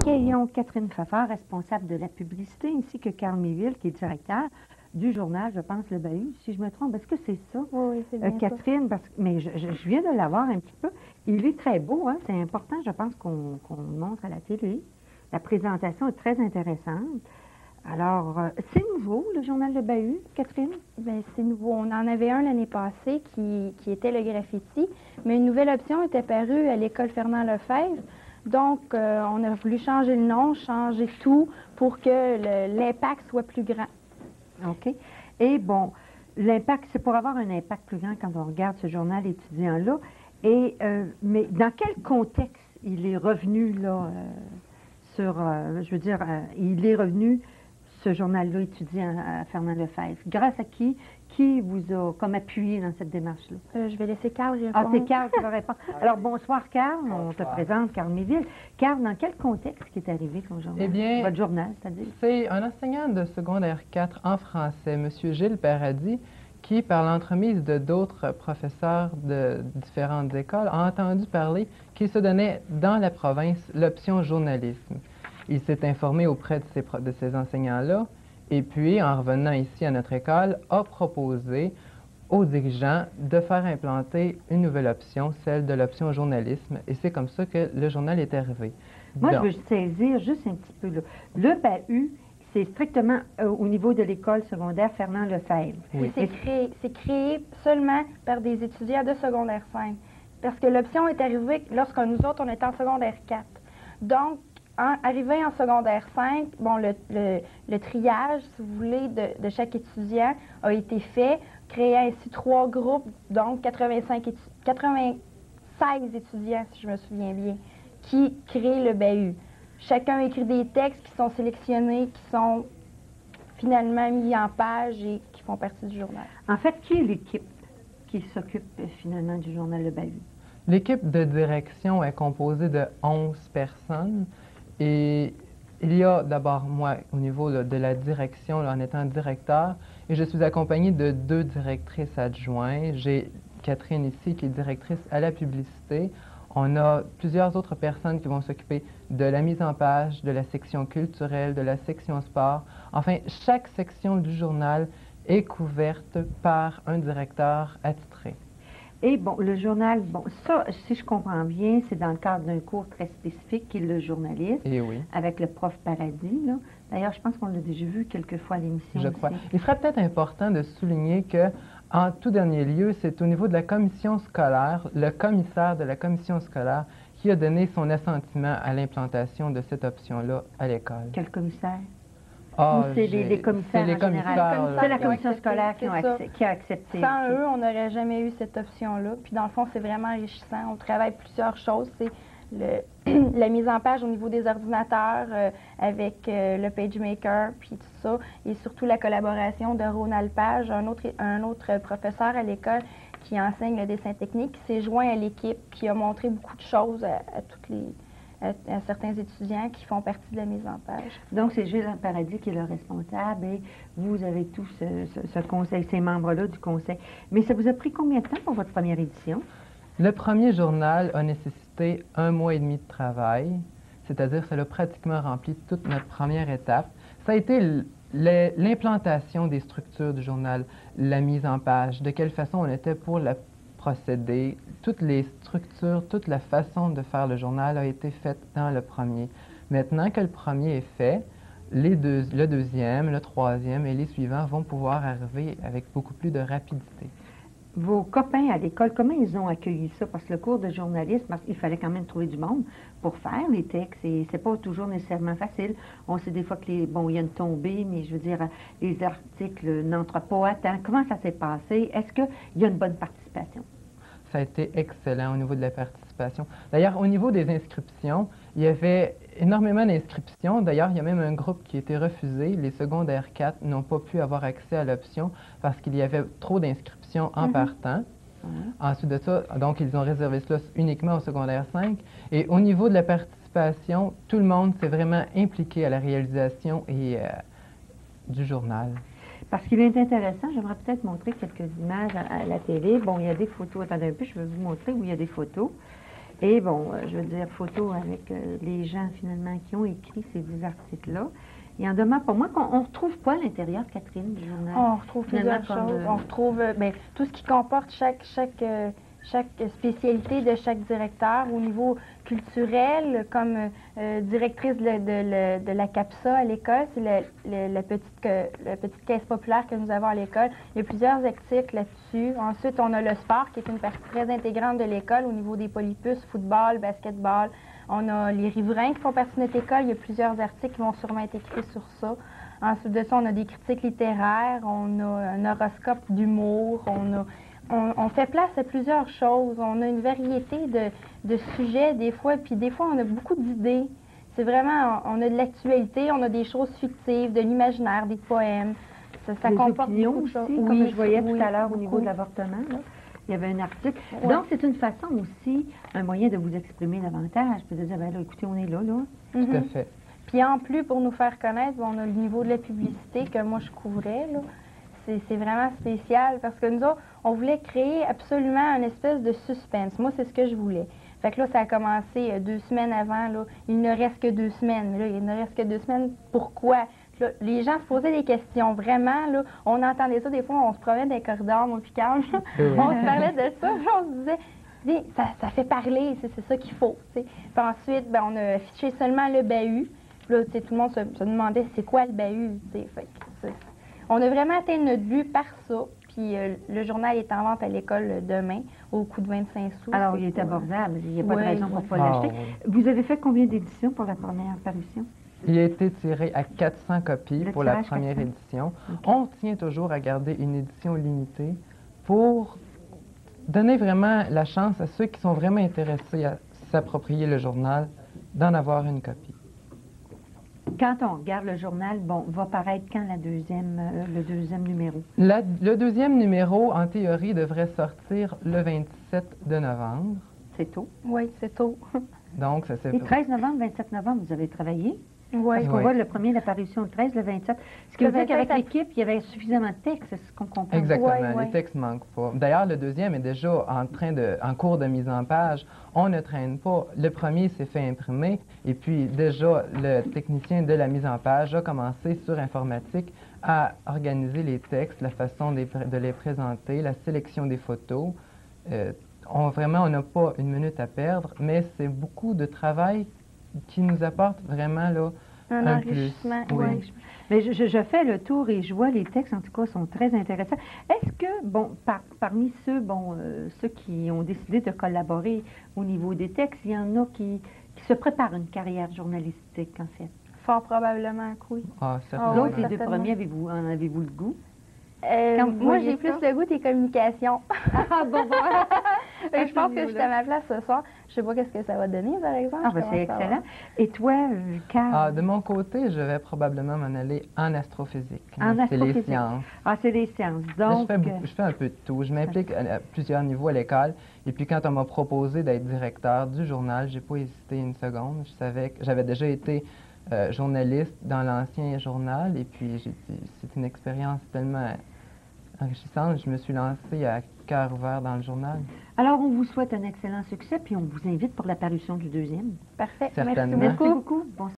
Accueillons Catherine Pfeffer, responsable de la publicité, ainsi que Carl Méville, qui est directeur du journal, je pense, Le Bahut. Si je me trompe, est-ce que c'est ça? Oui, c'est bien Catherine, mais je viens de l'avoir un petit peu. Il est très beau, hein? C'est important, je pense, qu'on le montre à la télé. La présentation est très intéressante. Alors, c'est nouveau, le journal Le Bahut, Catherine? Bien, c'est nouveau. On en avait un l'année passée qui était le graffiti, mais une nouvelle option est apparue à l'école Fernand-Lefebvre. Donc, on a voulu changer le nom, changer tout pour que l'impact soit plus grand. OK. Et bon, l'impact, c'est pour avoir un impact plus grand quand on regarde ce journal étudiant-là. Et, mais dans quel contexte il est revenu, là, je veux dire, il est revenu, ce journal-là étudiant à Fernand-Lefebvre? Grâce à qui? Qui vous a comme appuyé dans cette démarche-là? Je vais laisser Carl répondre. Ah, c'est Carl qui va répondre. Alors, bonsoir, Carl. On te présente Carl Méville. Carl, dans quel contexte qui est arrivé ton journal? Eh bien, votre journal, c'est-à-dire? C'est un enseignant de secondaire 4 en français, M. Gilles Paradis, qui, par l'entremise de d'autres professeurs de différentes écoles, a entendu parler qu'il se donnait dans la province l'option journalisme. Il s'est informé auprès de ces enseignants-là, et puis, en revenant ici à notre école, a proposé aux dirigeants de faire implanter une nouvelle option, celle de l'option journalisme, et c'est comme ça que le journal est arrivé. Moi, je veux saisir juste un petit peu là. Le Bahut, c'est strictement au niveau de l'école secondaire Fernand-Lefebvre. Oui. C'est créé seulement par des étudiants de secondaire 5, parce que l'option est arrivée lorsque nous autres, on était en secondaire 4. Donc, arrivé en secondaire 5, bon, le triage, si vous voulez, de chaque étudiant a été fait, créant ainsi 3 groupes, donc 96 étudiants, si je me souviens bien, qui créent le Bahut. Chacun écrit des textes qui sont sélectionnés, qui sont finalement mis en page et qui font partie du journal. En fait, qui est l'équipe qui s'occupe finalement du journal Le Bahut? L'équipe de direction est composée de 11 personnes. Et il y a d'abord moi au niveau là, de la direction, là, en étant directeur, et je suis accompagnée de 2 directrices adjointes. J'ai Catherine ici qui est directrice à la publicité. On a plusieurs autres personnes qui vont s'occuper de la mise en page, de la section culturelle, de la section sport. Enfin, chaque section du journal est couverte par un directeur attitré. Et bon, le journal, bon, ça, si je comprends bien, c'est dans le cadre d'un cours très spécifique qui est le journalisme, Et oui. avec le prof Paradis, là. D'ailleurs, je pense qu'on l'a déjà vu quelques fois à l'émission. Je crois. Il serait peut-être important de souligner que, en tout dernier lieu, c'est au niveau de la commission scolaire, le commissaire de la commission scolaire, qui a donné son assentiment à l'implantation de cette option-là à l'école. Quel commissaire? Ah, ou c'est les commissaires en général? C'est la commission scolaire qui a accepté. Sans eux, on n'aurait jamais eu cette option-là. Puis dans le fond, c'est vraiment enrichissant. On travaille plusieurs choses. C'est la mise en page au niveau des ordinateurs avec le PageMaker, puis tout ça. Et surtout la collaboration de Ronald Page, un autre professeur à l'école qui enseigne le dessin technique, qui s'est joint à l'équipe, qui a montré beaucoup de choses à certains étudiants qui font partie de la mise en page. Donc, c'est Gilles Paradis qui est le responsable et vous avez tous ce conseil, ces membres-là du conseil. Mais ça vous a pris combien de temps pour votre première édition? Le premier journal a nécessité 1 mois et demi de travail, c'est-à-dire ça a pratiquement rempli toute notre première étape. Ça a été l'implantation des structures du journal, la mise en page, de quelle façon on était pour la procéder, toutes les structures, toute la façon de faire le journal a été faite dans le premier. Maintenant que le premier est fait, le deuxième, le troisième et les suivants vont pouvoir arriver avec beaucoup plus de rapidité. Vos copains à l'école, comment ils ont accueilli ça? Parce que le cours de journalisme, il fallait quand même trouver du monde pour faire les textes et c'est pas toujours nécessairement facile. On sait des fois que il y a une tombée, mais je veux dire, les articles n'entrent pas à temps. Comment ça s'est passé? Est-ce qu'il y a une bonne participation? Ça a été excellent au niveau de la participation. D'ailleurs, au niveau des inscriptions, il y avait énormément d'inscriptions. D'ailleurs, il y a même un groupe qui a été refusé. Les secondaires 4 n'ont pas pu avoir accès à l'option parce qu'il y avait trop d'inscriptions en partant. Ensuite de ça, donc, ils ont réservé cela uniquement au secondaire 5. Et au niveau de la participation, tout le monde s'est vraiment impliqué à la réalisation et du journal. Parce qu'il est intéressant, j'aimerais peut-être montrer quelques images à la télé. Bon, il y a des photos. Attendez un peu, je vais vous montrer où il y a des photos. Et bon, je veux dire, photo avec les gens finalement qui ont écrit ces 10 articles-là. Il en demeure pour moi qu'on ne retrouve pas à l'intérieur, Catherine, du journal. On retrouve Finalement, plusieurs comme, choses. On retrouve tout ce qui comporte chaque spécialité de chaque directeur au niveau culturel, comme directrice de la CAPSA à l'école, c'est la petite caisse populaire que nous avons à l'école. Il y a plusieurs articles là-dessus. Ensuite, on a le sport, qui est une partie très intégrante de l'école au niveau des polypus, football, basketball. On a les riverains qui font partie de notre école. Il y a plusieurs articles qui vont sûrement être écrits sur ça. Ensuite de ça, on a des critiques littéraires, on a un horoscope d'humour, on fait place à plusieurs choses. On a une variété de sujets des fois, puis des fois, on a beaucoup d'idées. C'est vraiment, on a de l'actualité, on a des choses fictives, de l'imaginaire, des poèmes. Ça des comporte opinions beaucoup de aussi, choses. comme Oui, je voyais tout oui, à l'heure au niveau beaucoup. de l'avortement. Là. Il y avait un article. Ouais. Donc, c'est une façon aussi, un moyen de vous exprimer davantage, puis de dire, ben là, écoutez, on est là. Tout à Mhm. fait. Puis en plus, pour nous faire connaître, on a le niveau de la publicité que moi je couvrais. Là. C'est vraiment spécial parce que nous autres, on voulait créer absolument une espèce de suspense. Moi, c'est ce que je voulais. Fait que là, ça a commencé 2 semaines avant. Là. Il ne reste que 2 semaines. Là. Il ne reste que 2 semaines. Pourquoi? Là, les gens se posaient des questions. Vraiment, là, on entendait ça. Des fois, on se promenait dans les corridors, moi puis Carl. Oui. On se parlait de ça. Puis on se disait, ça fait parler. C'est ça qu'il faut. T'sais. Puis ensuite, ben, on a affiché seulement le bahut. Puis là, tout le monde se demandait c'est quoi le bahut. Fait que on a vraiment atteint notre but par ça. Puis le journal est en vente à l'école demain au coût de 25 sous. Alors, il est abordable. Il n'y a pas de Oui, raison pour ne oui. pas Ah, l'acheter. oui. Vous avez fait combien d'éditions pour la première parution? Il a été tiré à 400 copies Le pour la tirage première 400. édition. OK. On tient toujours à garder une édition limitée pour donner vraiment la chance à ceux qui sont vraiment intéressés à s'approprier le journal d'en avoir une copie. Quand on regarde le journal, bon, va paraître quand le deuxième numéro? Le deuxième numéro, en théorie, devrait sortir le 27 de novembre. C'est tôt. Oui, c'est tôt. Donc, ça s'est Et 13 novembre, 27 novembre, vous avez travaillé? Oui. Parce qu'on Oui. voit le premier, l'apparition le 13, le 27. Ce qui Le veut dire qu'avec 27, l'équipe, il y avait suffisamment de texte, c'est ce qu'on comprend. Exactement, Ouais, ouais. les textes manquent pas. D'ailleurs, le deuxième est déjà en cours de mise en page. On ne traîne pas. Le premier s'est fait imprimer et puis déjà, le technicien de la mise en page a commencé sur informatique à organiser les textes, la façon de les présenter, la sélection des photos. Vraiment, on n'a pas une minute à perdre, mais c'est beaucoup de travail qui nous apporte vraiment là, Un un enrichissement. plus. Oui. Oui. Mais je fais le tour et je vois les textes, en tout cas, sont très intéressants. Est-ce que, bon, parmi ceux, ceux qui ont décidé de collaborer au niveau des textes, il y en a qui se préparent une carrière journalistique, en fait? Fort probablement que oui. Ah, Ah, certainement. L'autre, les deux certainement. premiers, en avez-vous le goût? Quand vous Moi, voyez j'ai plus ça? le goût des communications. Ah, bon, bon. Fait que je pense que je suis niveau-là. à ma place ce soir. Je sais pas qu'est-ce que ça va donner, par exemple. Ah, Je ben, c'est commence à excellent. Et toi, Carl? Ah, de mon côté, je vais probablement m'en aller en astrophysique. En C'est les astrophysique. sciences. Ah, c'est les sciences. Mais Donc, je fais un peu de tout. Je m'implique à plusieurs niveaux à l'école. Et puis quand on m'a proposé d'être directeur du journal, j'ai pas hésité une seconde. Je savais que j'avais déjà été journaliste dans l'ancien journal. Et puis j'ai dit, c'est une expérience tellement enrichissante. Je me suis lancée à cœur ouvert dans le journal. alors, on vous souhaite un excellent succès, puis on vous invite pour la parution du deuxième. Parfait. Certainement. Merci Merci beaucoup. beaucoup. Bon